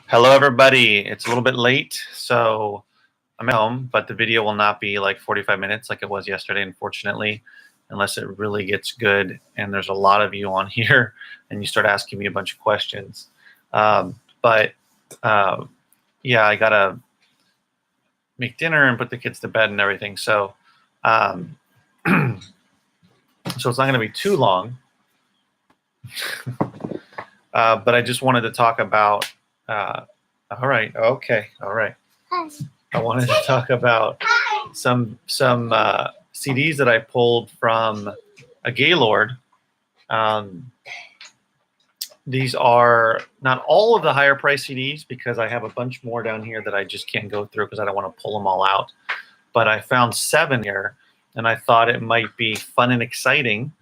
Hello, everybody. It's a little bit late, so I'm at home, but the video will not be like 45 minutes like it was yesterday, unfortunately, unless it really gets good and there's a lot of you on here and you start asking me a bunch of questions. But yeah, I gotta make dinner and put the kids to bed and everything. So, um, so it's not going to be too long. But I just wanted to talk about. All right. Okay. All right. I wanted to talk about some CDs that I pulled from a Gaylord. These are not all of the higher price CDs because I have a bunch more down here that I just can't go through because I don't want to pull them all out. But I found 7 here, and I thought it might be fun and exciting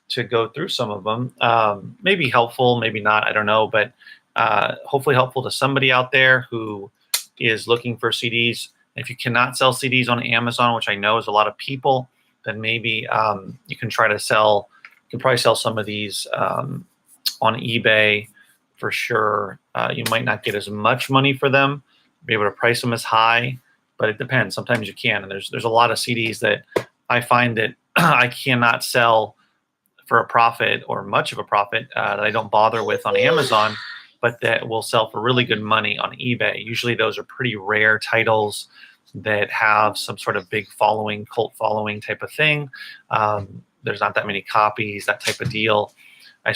to go through some of them. Maybe helpful, maybe not, I don't know, but hopefully helpful to somebody out there who is looking for CDs. If you cannot sell CDs on Amazon, which I know is a lot of people, then maybe you can try to sell, you can probably sell some of these on eBay for sure. You might not get as much money for them, be able to price them as high, but it depends. Sometimes you can, and there's a lot of CDs that I find that I cannot sell for a profit or much of a profit that I don't bother with on Amazon, but that will sell for really good money on eBay. Usually those are pretty rare titles that have some sort of big following, cult following type of thing. There's not that many copies, that type of deal. I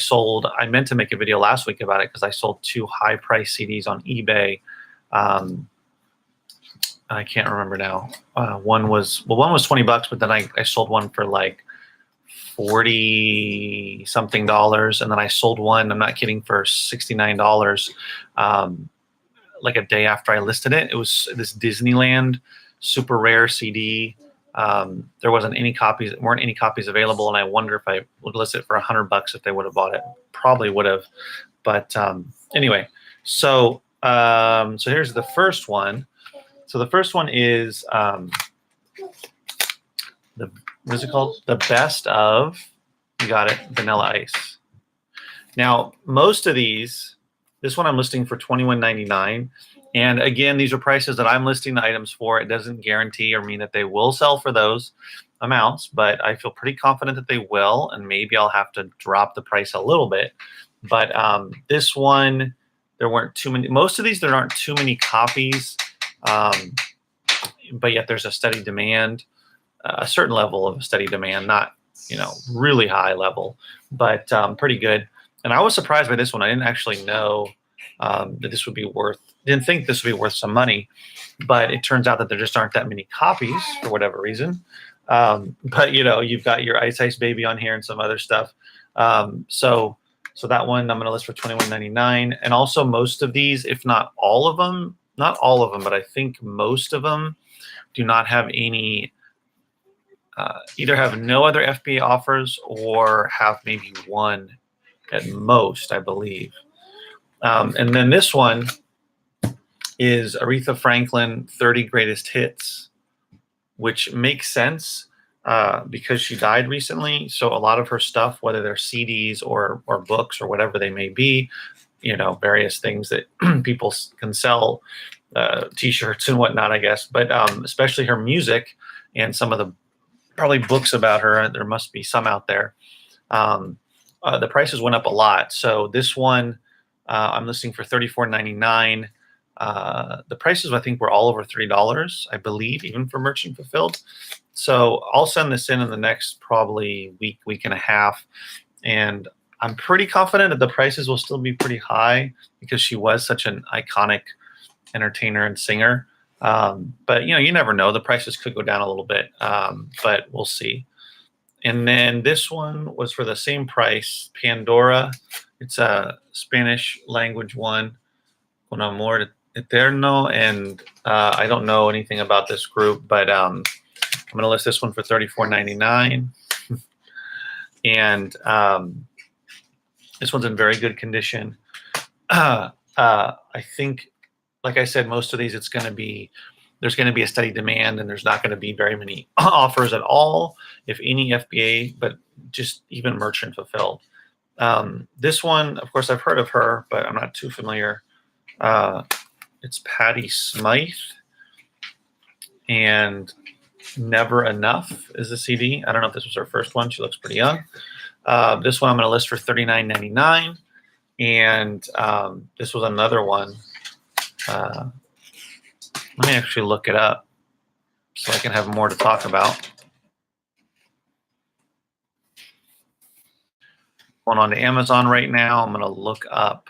meant to make a video last week about it because I sold 2 high price CDs on eBay. I can't remember now. One was $20, but then I sold one for like 40 something dollars, and then I sold one, I'm not kidding, for $69 like a day after I listed it. It was this Disneyland super rare CD. There weren't any copies available, and I wonder if I would list it for $100 if they would have bought it. Probably would have, but anyway. So here's the first one. So the first one is what is it called? The Best of, you got it, Vanilla Ice. Now, most of these, this one I'm listing for $21.99. And again, these are prices that I'm listing the items for. It doesn't guarantee or mean that they will sell for those amounts, but I feel pretty confident that they will, and maybe I'll have to drop the price a little bit. But this one, there weren't too many. Most of these, there aren't too many copies, but yet there's a steady demand. A certain level of steady demand, not really high level, but pretty good. And I was surprised by this one. I didn't actually know that this would be worth. Didn't think this would be worth some money, but it turns out that there just aren't that many copies for whatever reason. But you've got your Ice Ice Baby on here and some other stuff. So that one I'm going to list for $21.99. And also most of these, if not all of them, but I think most of them do not have any. Either have no other FBA offers or have maybe one at most, I believe. And then this one is Aretha Franklin 30 Greatest Hits, which makes sense because she died recently. So a lot of her stuff, whether they're CDs or books or whatever they may be, various things that people can sell, T-shirts and whatnot, I guess. But especially her music and some of the probably books about her. There must be some out there. The prices went up a lot. So this one I'm listing for $34.99. The prices I think were all over $3, I believe, even for merchant fulfilled. So I'll send this in the next probably week and a half, and I'm pretty confident that the prices will still be pretty high because she was such an iconic entertainer and singer. But you never know. The prices could go down a little bit, but we'll see. And then this one was for the same price, Pandora. It's a Spanish language one, Con Amor Eterno, and I don't know anything about this group, but I'm going to list this one for $34.99. And this one's in very good condition. I think, like I said, most of these there's going to be a steady demand, and there's not going to be very many offers at all, if any FBA, but just even merchant fulfilled. This one, of course, I've heard of her, but I'm not too familiar It's Patty Smythe, and Never Enough is the CD. I don't know if this was her first one. She looks pretty young. This one I'm going to list for $39.99, and this was another one. Let me actually look it up so I can have more to talk about. Going on to Amazon right now. I'm going to look up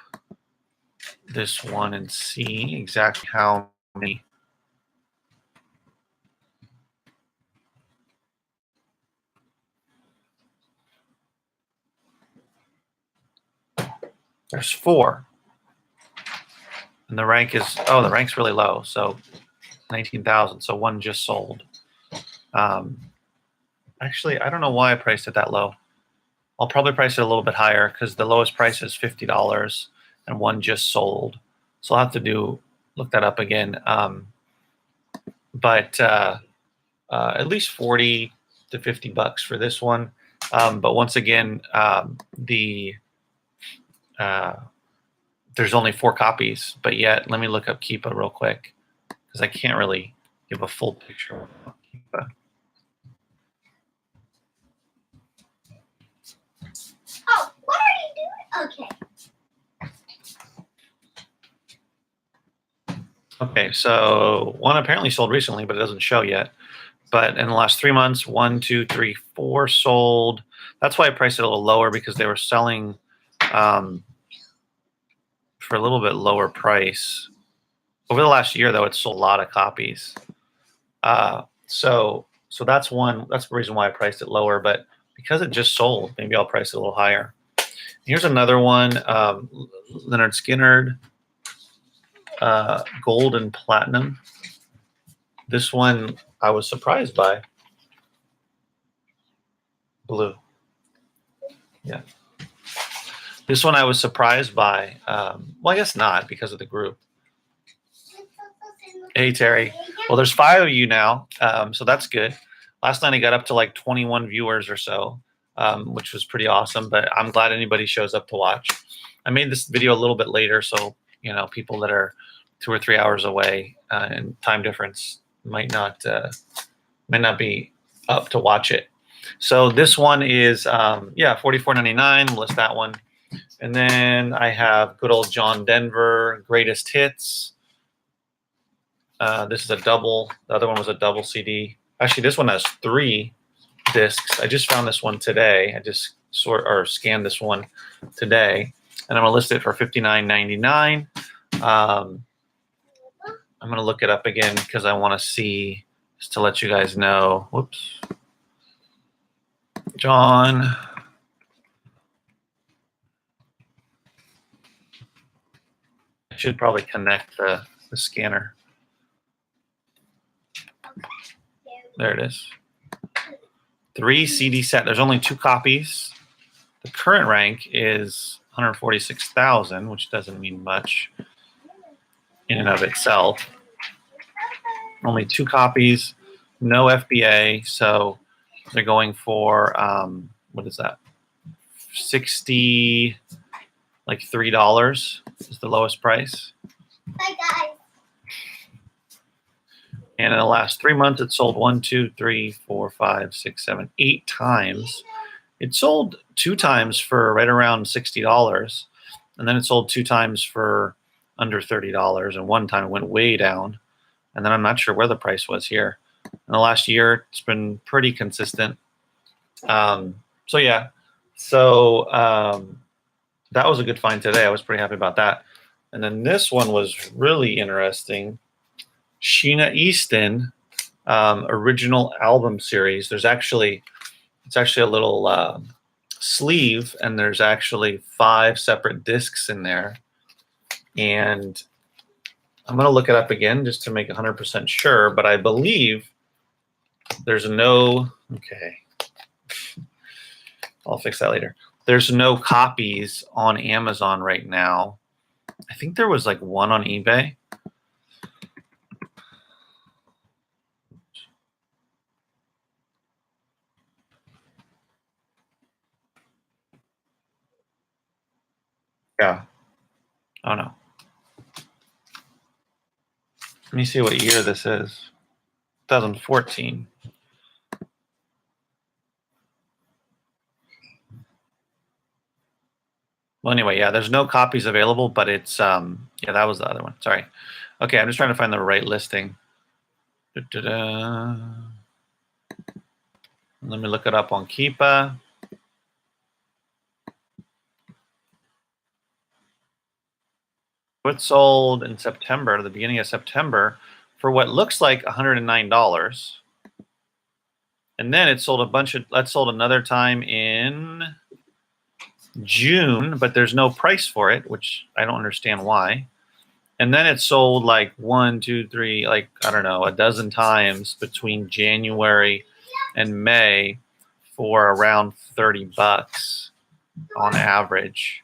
this one and see exactly how many. There's 4. And the rank is, oh, the rank's really low. So 19,000. So one just sold. Actually, I don't know why I priced it that low. I'll probably price it a little bit higher because the lowest price is $50 and one just sold. So I'll have to look that up again. But at least 40 to 50 bucks for this one. But once again, there's only 4 copies, but yet let me look up Keepa real quick because I can't really give a full picture of Keepa. Oh, what are you doing? Okay. Okay, so one apparently sold recently, but it doesn't show yet. But in the last 3 months, 1, 2, 3, 4 sold. That's why I priced it a little lower because they were selling for a little bit lower price. Over the last year, though, it sold a lot of copies. So that's one. That's the reason why I priced it lower. But because it just sold, maybe I'll price it a little higher. Here's another one, Leonard Skinner, Gold and Platinum. This one I was surprised by. Blue. Yeah. This one I was surprised by. Well, I guess not because of the group. Hey, Terry. Well, there's 5 of you now, so that's good. Last night I got up to like 21 viewers or so, which was pretty awesome, but I'm glad anybody shows up to watch. I made this video a little bit later, so people that are 2 or 3 hours away and time difference might not be up to watch it. So this one is $44.99. List that one. And then I have good old John Denver, Greatest Hits. This is a double. The other one was a double CD. Actually, this one has 3 discs. I just found this one today. I just scanned this one today, and I'm gonna list it for $59.99. I'm gonna look it up again because I want to see, just to let you guys know. Whoops, John. I should probably connect the scanner. There it is. 3 CD set. There's only 2 copies. The current rank is 146,000, which doesn't mean much in and of itself. Only 2 copies, no FBA, so they're going for what is that? $63 is the lowest price. Bye, guys. And in the last 3 months, it sold 1, 2, 3, 4, 5, 6, 7, 8 times. It sold 2 times for right around $60, and then it sold 2 times for under $30, and 1 time it went way down. And then I'm not sure where the price was here. In the last year, it's been pretty consistent. That was a good find today. I was pretty happy about that. And then this one was really interesting. Sheena Easton original album series. It's actually a little sleeve, and there's actually 5 separate discs in there. And I'm going to look it up again just to make 100% sure, but I believe there's no, okay, I'll fix that later. There's no copies on Amazon right now. I think there was like 1 on eBay. Yeah. Oh no. Let me see what year this is. 2014. Well, anyway, yeah, there's no copies available, but it's yeah, that was the other one. Sorry. Okay, I'm just trying to find the right listing. Da-da-da. Let me look it up on Keepa. It sold in September, the beginning of September, for what looks like $109. And then it sold that sold another time in June, but there's no price for it, which I don't understand why. And then it sold like 1, 2, 3, like, I don't know, a dozen times between January and May for around $30 on average.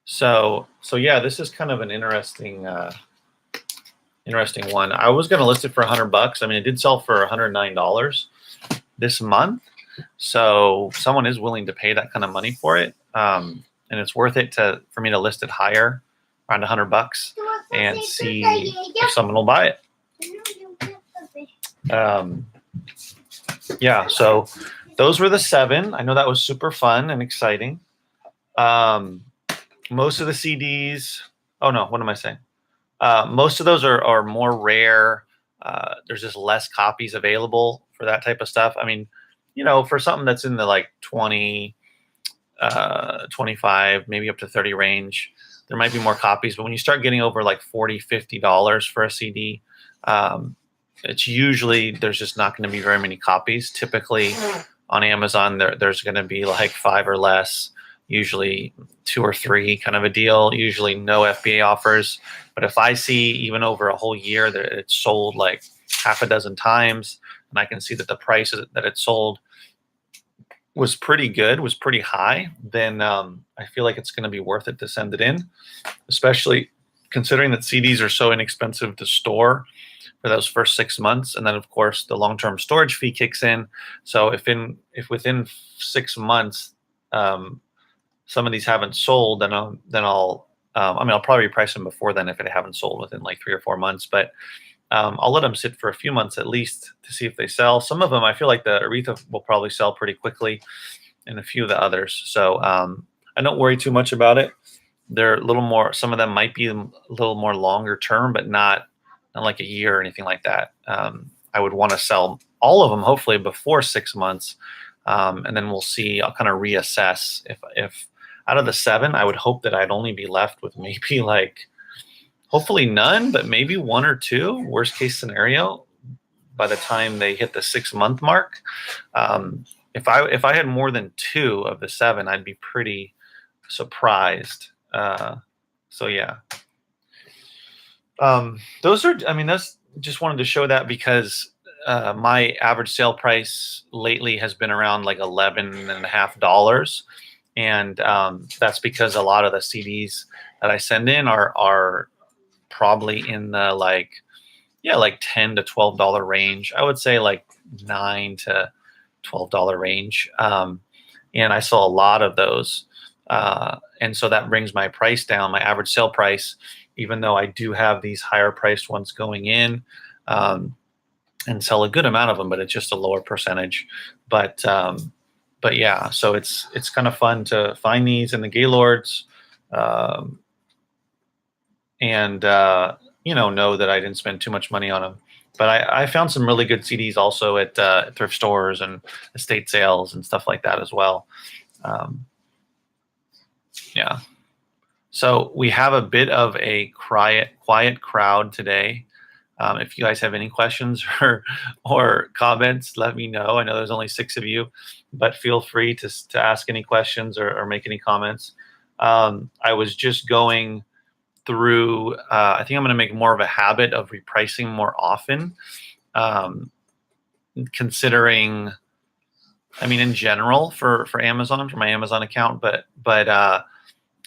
So yeah, this is kind of an interesting one. I was going to list it for $100. I mean, it did sell for $109 this month. So someone is willing to pay that kind of money for it. And it's worth it for me to list it higher, around $100, and see if someone will buy it. Yeah, so those were the 7. I know that was super fun and exciting. Most of the CDs, oh no, what am I saying? Most of those are more rare. There's just less copies available for that type of stuff. I mean, you know, for something that's in the like 20, 25, maybe up to 30 range, there might be more copies. But when you start getting over like $40, $50 for a CD, it's usually, there's just not going to be very many copies. Typically on Amazon, there's going to be like 5 or less, usually 2 or 3 kind of a deal, usually no FBA offers. But if I see even over a whole year that it's sold like half a dozen times, and I can see that the price that it sold was pretty good, was pretty high, then I feel like it's going to be worth it to send it in, especially considering that CDs are so inexpensive to store for those first 6 months. And then of course the long-term storage fee kicks in. So if within 6 months, some of these haven't sold, then I'll probably reprice them before then if it haven't sold within like 3 or 4 months, but I'll let them sit for a few months at least to see if they sell. Some of them, I feel like the Aretha will probably sell pretty quickly, and a few of the others. So I don't worry too much about it. They're a little more, some of them might be a little more longer term, but not like a year or anything like that. I would want to sell all of them hopefully before 6 months, and then we'll see. I'll kind of reassess if out of the 7, I would hope that I'd only be left with maybe like, hopefully none, but maybe 1 or 2, worst case scenario, by the time they hit the 6-month mark. If I had more than 2 of the 7, I'd be pretty surprised. So yeah. Those are, I mean, that's just wanted to show that because my average sale price lately has been around like $11.50. And that's because a lot of the CDs that I send in are probably in the like $10 to $12 range. I would say like $9 to $12 range. And I saw a lot of those. And so that brings my price down, my average sale price, even though I do have these higher priced ones going in, and sell a good amount of them, but it's just a lower percentage. But yeah, so it's kind of fun to find these in the Gaylords, and know that I didn't spend too much money on them. But I found some really good CDs also at thrift stores and estate sales and stuff like that as well. Yeah. So we have a bit of a quiet crowd today. If you guys have any questions or comments, let me know. I know there's only 6 of you, but feel free to ask any questions or make any comments. I was just going through, I think I'm going to make more of a habit of repricing more often, considering, I mean, in general for Amazon, for my Amazon account, but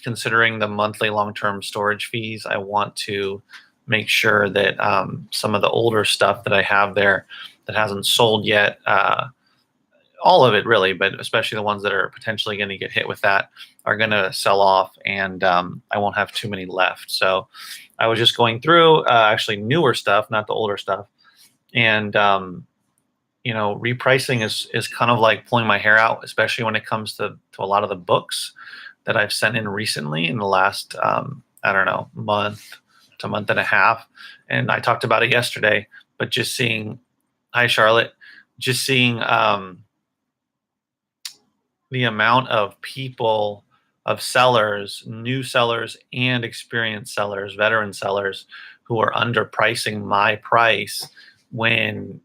considering the monthly long-term storage fees, I want to make sure that some of the older stuff that I have there that hasn't sold yet, all of it really, but especially the ones that are potentially going to get hit with that are going to sell off, and I won't have too many left. So I was just going through actually newer stuff, not the older stuff, and repricing is kind of like pulling my hair out, especially when it comes to a lot of the books that I've sent in recently in the last I don't know, month to month and a half. And I talked about it yesterday, but just seeing, hi Charlotte, just seeing the amount of people, of sellers, new sellers and experienced sellers, veteran sellers who are underpricing my price when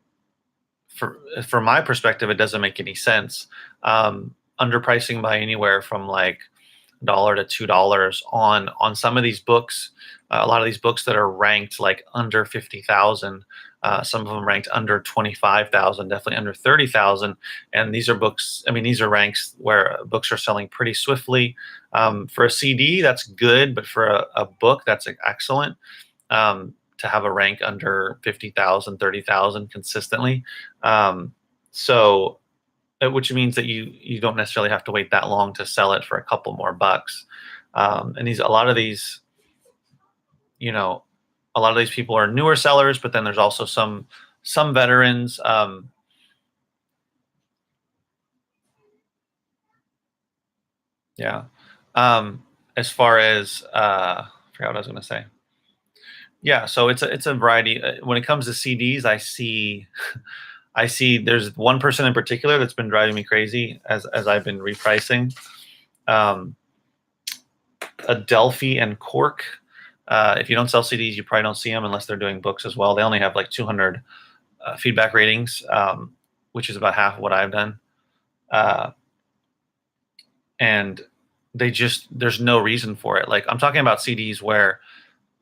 from my perspective, it doesn't make any sense. Underpricing by anywhere from like $1 to $2 on some of these books. A lot of these books that are ranked like under 50,000. Some of them ranked under 25,000, definitely under 30,000. And these are books. I mean, these are ranks where books are selling pretty swiftly. For a CD, that's good, but for a book, that's excellent. To have a rank under 50,000, 30,000 consistently. So, which means that you don't necessarily have to wait that long to sell it for a couple more bucks. And a lot of these people are newer sellers, but then there's also some veterans. Yeah. As far as I forgot what I was going to say. Yeah, so it's a variety. When it comes to CDs, I see there's one person in particular that's been driving me crazy as I've been repricing. Adelphi and Cork. If you don't sell CDs, you probably don't see them unless they're doing books as well. They only have like 200 feedback ratings, which is about half of what I've done. And there's no reason for it. Like I'm talking about CDs where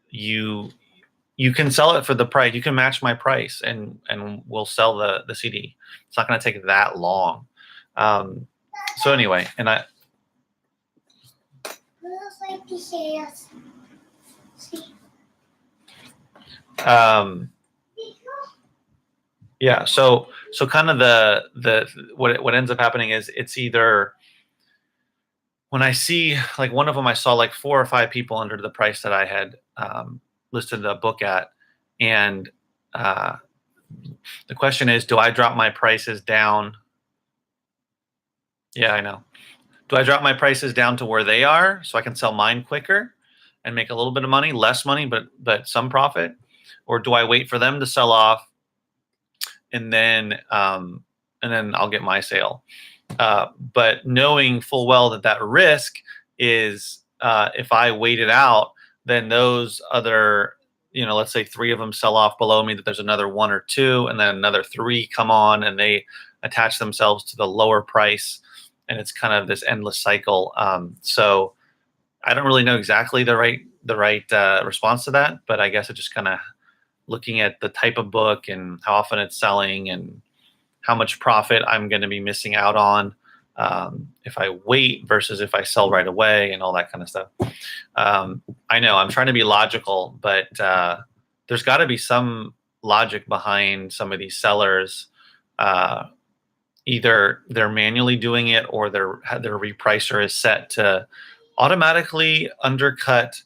you can sell it for the price. You can match my price, and we'll sell the CD. It's not going to take that long. So anyway, and I. Yeah. So kind of the what ends up happening is it's either when I see like one of them, I saw like 4 or 5 people under the price that I had listed the book at, and the question is, do I drop my prices down? Yeah, I know. Do I drop my prices down to where they are so I can sell mine quicker and make a little bit of money, less money, but some profit, or do I wait for them to sell off and then I'll get my sale? But knowing full well that risk is if I wait it out, then those other, let's say 3 of them sell off below me, that there's another 1 or 2, and then another 3 come on and they attach themselves to the lower price. And it's kind of this endless cycle. So I don't really know exactly the right response to that, but I guess it's just kind of looking at the type of book and how often it's selling and how much profit I'm going to be missing out on if I wait versus if I sell right away and all that kind of stuff. I know I'm trying to be logical, but there's got to be some logic behind some of these sellers. Either they're manually doing it or their repricer is set to automatically undercut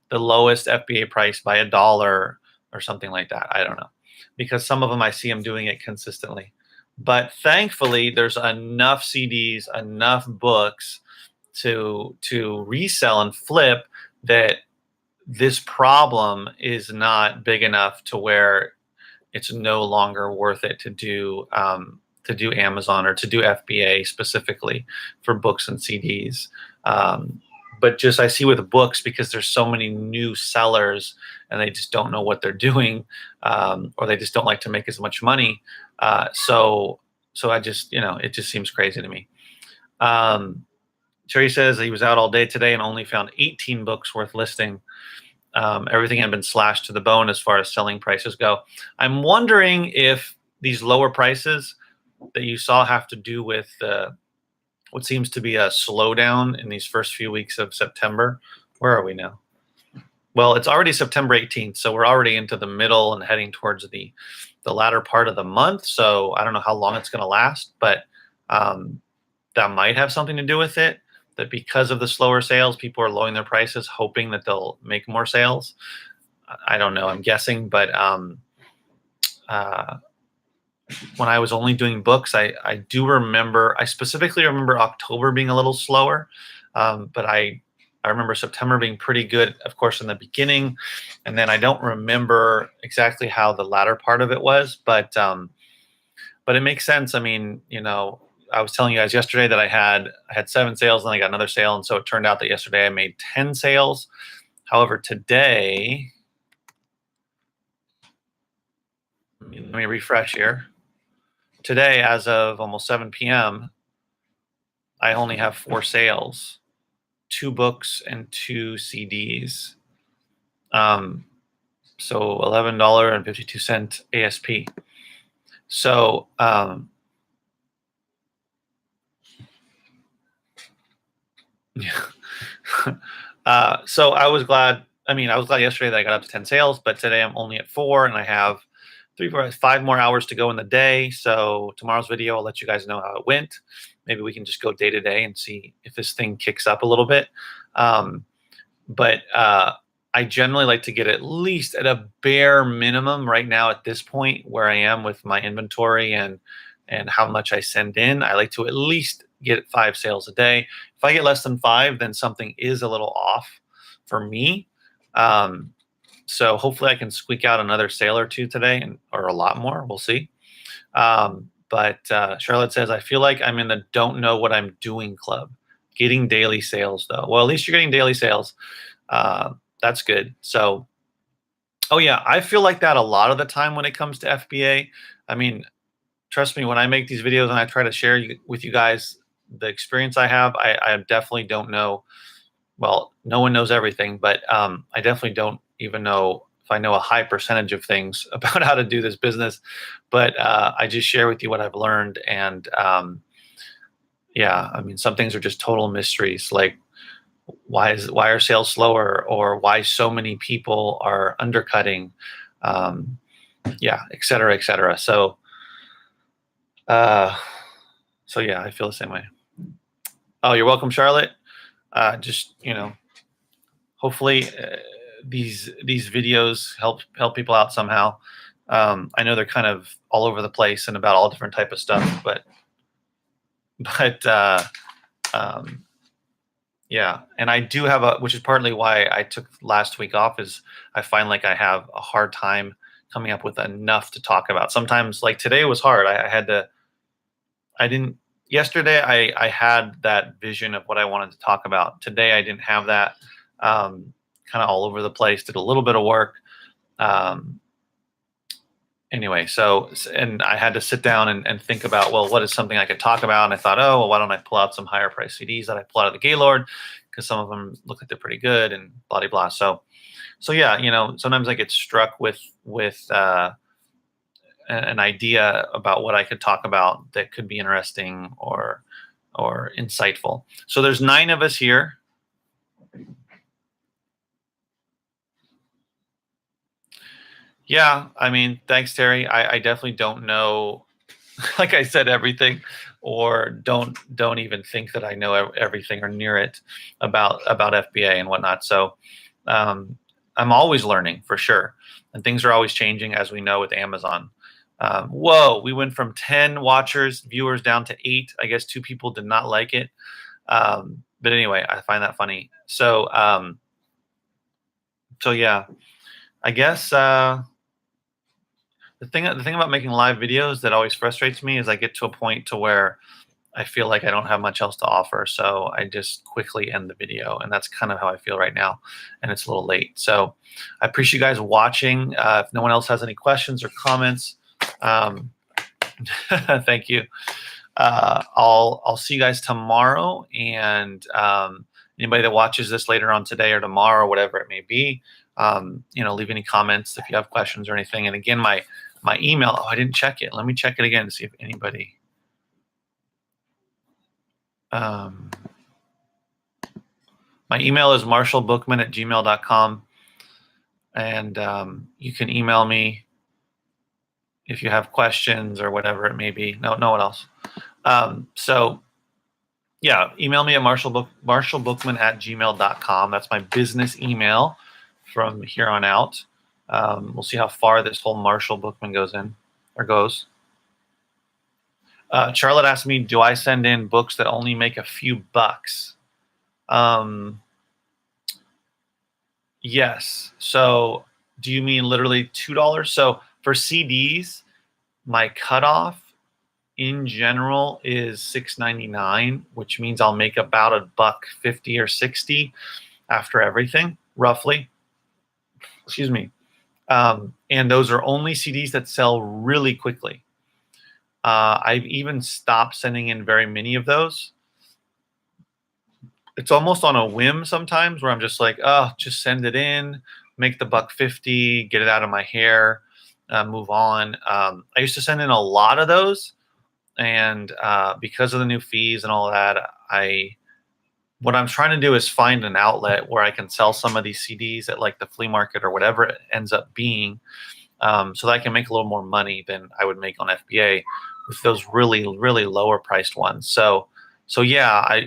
the lowest FBA price by $1 or something like that. I don't know, because some of them I see them doing it consistently. But thankfully, there's enough CDs, enough books to resell and flip that this problem is not big enough to where it's no longer worth it to do Amazon or to do FBA specifically for books and CDs. But just I see with books, because there's so many new sellers and they just don't know what they're doing, or they just don't like to make as much money. So I just, it just seems crazy to me. Terry says he was out all day today and only found 18 books worth listing. Everything had been slashed to the bone as far as selling prices go. I'm wondering if these lower prices that you saw have to do with what seems to be a slowdown in these first few weeks of September. Where are we now? Well, it's already September 18th, so we're already into the middle and heading towards the latter part of the month. So I don't know how long it's going to last, but That might have something to do with it. That because of the slower sales, people are lowering their prices, hoping that they'll make more sales. I don't know. I'm guessing, but when I was only doing books, I do remember. I specifically remember October being a little slower, but I remember September being pretty good, of course, in the beginning, and then I don't remember exactly how the latter part of it was, but it makes sense. I mean, I was telling you guys yesterday that I had 7 sales, and I got another sale, and so it turned out that yesterday I made 10 sales. However, today, let me refresh here. Today, as of almost 7 p.m., I only have 4 sales, 2 books and 2 CDs. So $11.52 ASP. So so I was glad. I mean, I was glad yesterday that I got up to 10 sales, but today I'm only at 4, and I have 5 more hours to go in the day. So tomorrow's video, I'll let you guys know how it went. Maybe we can just go day to day and see if this thing kicks up a little bit. But I generally like to get at least at a bare minimum right now at this point where I am with my inventory and how much I send in. I like to at least get 5 sales a day. If I get less than 5, then something is a little off for me. So hopefully I can squeak out another sale or 2 today, or a lot more. We'll see. But Charlotte says, I feel like I'm in the don't know what I'm doing club. Getting daily sales, though. Well, at least you're getting daily sales. That's good. So, oh yeah, I feel like that a lot of the time when it comes to FBA. I mean, trust me, when I make these videos and I try to share with you guys the experience I have, I definitely don't know. Well, no one knows everything, but I definitely don't even know if I know a high percentage of things about how to do this business. But I just share with you what I've learned. And yeah, I mean, some things are just total mysteries, like why are sales slower, or why so many people are undercutting, yeah, et cetera, et cetera. So yeah, I feel the same way. Oh, you're welcome, Charlotte. Just hopefully these videos help people out somehow. I know they're kind of all over the place and about all different type of stuff, but yeah, and I do have which is partly why I took last week off, is I find like I have a hard time coming up with enough to talk about. Sometimes, like today was hard. Yesterday I had that vision of what I wanted to talk about. Today I didn't have that. Kind of all over the place, did a little bit of work. Anyway, and I had to sit down and think about, well, what is something I could talk about? And I thought, oh, well, why don't I pull out some higher price CDs that I pull out of the Gaylord, because some of them look like they're pretty good, and blah, blah, blah. So yeah, sometimes I get struck with an idea about what I could talk about that could be interesting or insightful. So there's 9 of us here. Yeah, I mean, thanks, Terry. I definitely don't know, like I said, everything, or don't even think that I know everything or near it about FBA and whatnot. So I'm always learning, for sure, and things are always changing, as we know with Amazon. Whoa, we went from 10 viewers down to 8. I guess 2 people did not like it. But anyway, I find that funny. So yeah, I guess the thing about making live videos that always frustrates me is I get to a point to where I feel like I don't have much else to offer. So I just quickly end the video. And that's kind of how I feel right now. And it's a little late. So I appreciate you guys watching. If no one else has any questions or comments, thank you. I'll see you guys tomorrow. And anybody that watches this later on today or tomorrow, whatever it may be, leave any comments if you have questions or anything. And again, my email, I didn't check it. Let me check it again to see if anybody. My email is marshallbookman@gmail.com. And you can email me if you have questions or whatever it may be. No one else. So yeah, email me at marshallbookman@gmail.com. That's my business email from here on out. We'll see how far this whole Marshall Bookman goes. Charlotte asked me, do I send in books that only make a few bucks? Yes. So do you mean literally $2? So for CDs, my cutoff in general is $6.99, which means I'll make about $1.50 or 60 after everything, roughly. Excuse me. And those are only CDs that sell really quickly. I've even stopped sending in very many of those. It's almost on a whim sometimes where I'm just like, oh, just send it in, make the $1.50, get it out of my hair, move on. I used to send in a lot of those, and because of the new fees and all that, what I'm trying to do is find an outlet where I can sell some of these CDs at like the flea market or whatever it ends up being, so that I can make a little more money than I would make on FBA with those really, really lower priced ones. So yeah,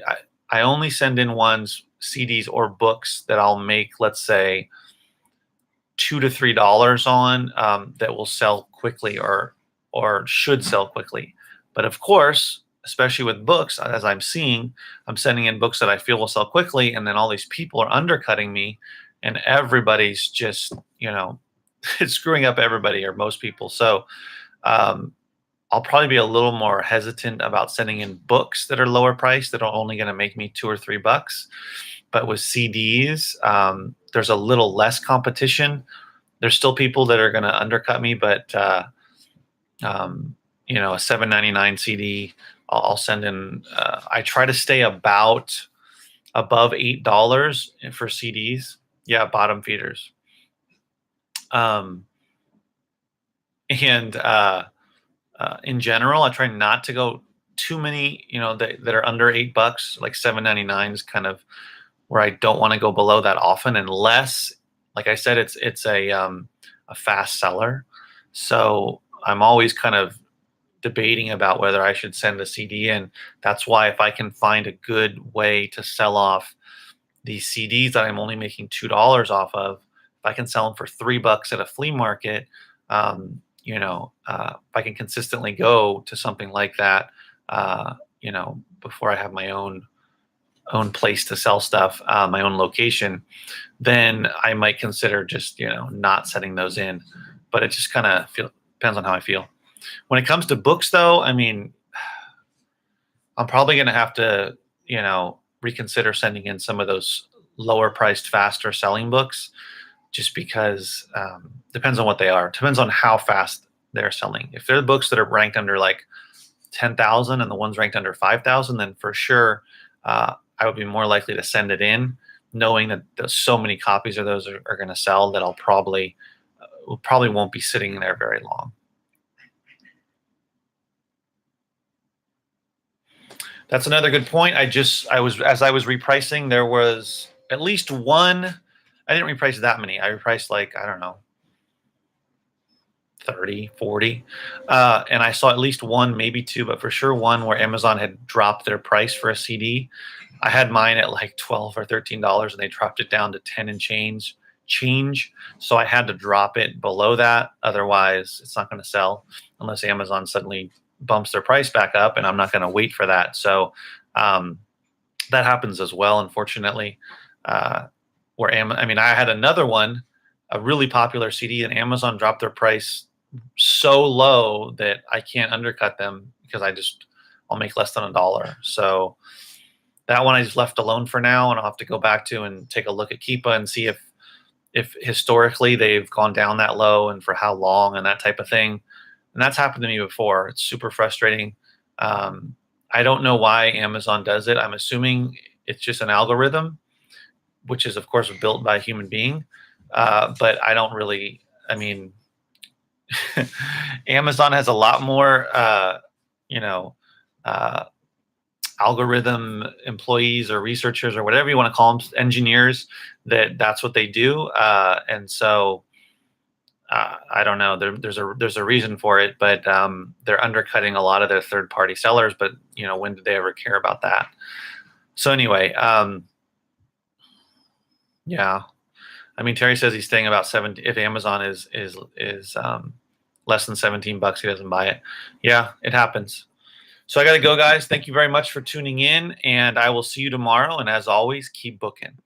I only send in CDs or books that I'll make, let's say, $2 to $3 on, that will sell quickly or should sell quickly. But of course, especially with books, as I'm sending in books that I feel will sell quickly, and then all these people are undercutting me, and everybody's just, it's screwing up everybody or most people. So I'll probably be a little more hesitant about sending in books that are lower priced that are only going to make me $2 or $3. But with CDs, there's a little less competition. There's still people that are going to undercut me, but a $7.99 CD, I'll send in. I try to stay above $8 for CDs. Yeah, bottom feeders. And in general, I try not to go too many, that are under $8. Like $7.99 is kind of where I don't want to go below that often, unless, like I said, it's a fast seller. So I'm always kind of debating about whether I should send a CD in. That's why if I can find a good way to sell off these CDs that I'm only making $2 off of, if I can sell them for $3 at a flea market, if I can consistently go to something like that, before I have my own place to sell stuff, my own location, then I might consider just, not setting those in. But it just kind of depends on how I feel. When it comes to books, though, I mean, I'm probably going to have to, reconsider sending in some of those lower priced, faster selling books, just because depends on what they are. Depends on how fast they're selling. If they're books that are ranked under like 10,000 and the one's ranked under 5,000, then for sure I would be more likely to send it in, knowing that so many copies of those are going to sell that I'll probably won't be sitting there very long. That's another good point. As I was repricing, there was at least one. I didn't reprice that many. I repriced like, I don't know, 30, 40. And I saw at least one, maybe two, but for sure one where Amazon had dropped their price for a CD. I had mine at like $12 or $13 and they dropped it down to 10 and change. So I had to drop it below that. Otherwise it's not going to sell unless Amazon suddenly bumps their price back up, and I'm not going to wait for that. So that happens as well, unfortunately. I had another one, a really popular CD, and Amazon dropped their price so low that I can't undercut them because I'll make less than $1. So that one I just left alone for now, and I'll have to go back to and take a look at Keepa and see if historically they've gone down that low and for how long and that type of thing. And that's happened to me before. It's super frustrating. I don't know why Amazon does it. I'm assuming it's just an algorithm, which is, of course, built by a human being. But I don't really, Amazon has a lot more, algorithm employees or researchers or whatever you want to call them, engineers, that's what they do. And so I don't know. There's a reason for it, but they're undercutting a lot of their third party sellers. But when did they ever care about that? So anyway, yeah. I mean, Terry says he's staying about 70. If Amazon is less than $17, he doesn't buy it. Yeah, it happens. So I got to go, guys. Thank you very much for tuning in, and I will see you tomorrow. And as always, keep booking.